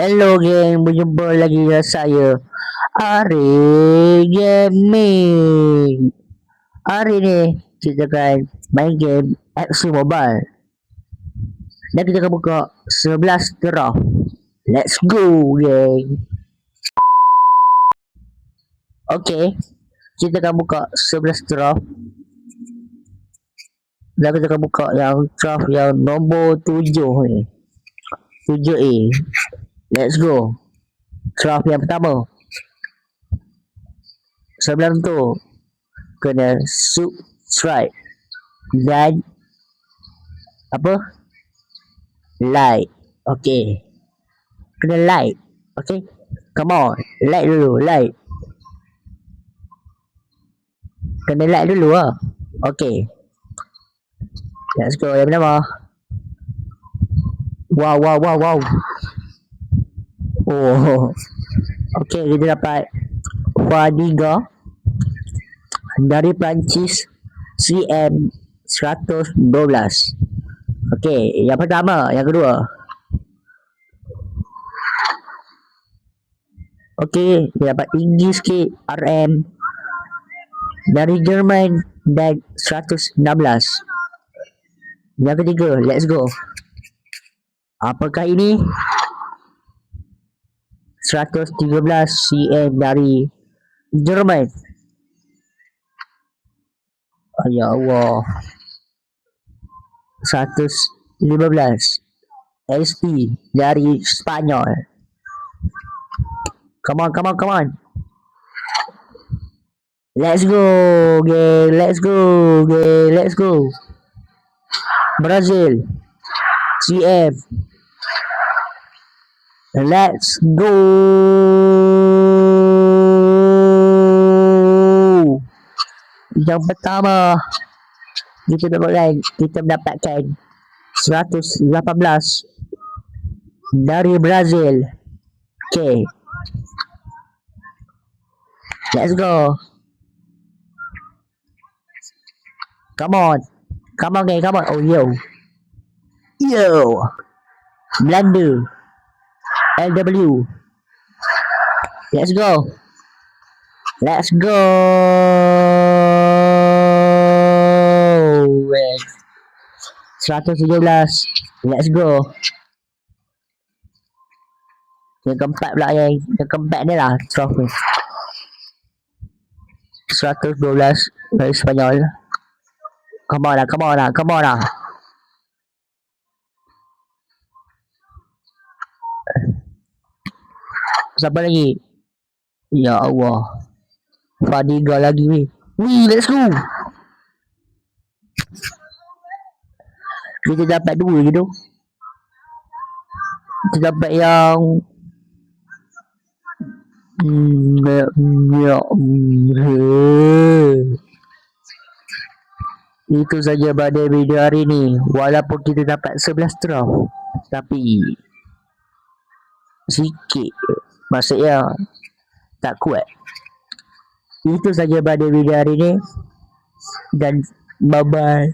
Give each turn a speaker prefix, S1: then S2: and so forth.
S1: Hello geng, berjumpa lagi dengan saya Ari Gaming. Hari ni kita akan main game FC Mobile dan kita akan buka 11 draft. Let's go geng. Okay, kita akan buka 11 draft dan kita akan buka yang draft yang nombor 7 ni, 7A. Let's go. Draft yang pertama, sebelum tu kena subscribe dan apa, like. Okay, kena like. Okay, come on, like dulu, like. Kena like dulu lah. Okay, let's go. Yang pertama, wow. Oh, okay, kita dapat Fadiga dari Perancis, CM 112. Okay, yang pertama. Yang kedua, okay, dia dapat tinggi sikit, RM dari Jerman dan 116. Yang ketiga, let's go. Apakah ini? 113 CM dari Jerman. Ya Allah. 115 ST dari Spanyol. Come on. Let's go, let's go. Brazil, CM. Let's go. Yang pertama, kita mendapatkan 118 dari Brazil. Okay, let's go. Come on guys, come on. Oh yo, Belanda, LW. Let's go. 117. Let's go. Yang keempat pula, yang keempat ni lah trophy. 112 dari Spanyol. Come on lah. Siapa lagi? Ya Allah, Fadiga lagi ni. Let's go. Kita dapat dua je tu. Kita dapat yang itu saja pada video hari ni. Walaupun kita dapat 11 draft, tapi sikit, maksudnya tak kuat. Itu saja pada video hari ni, dan bye bye.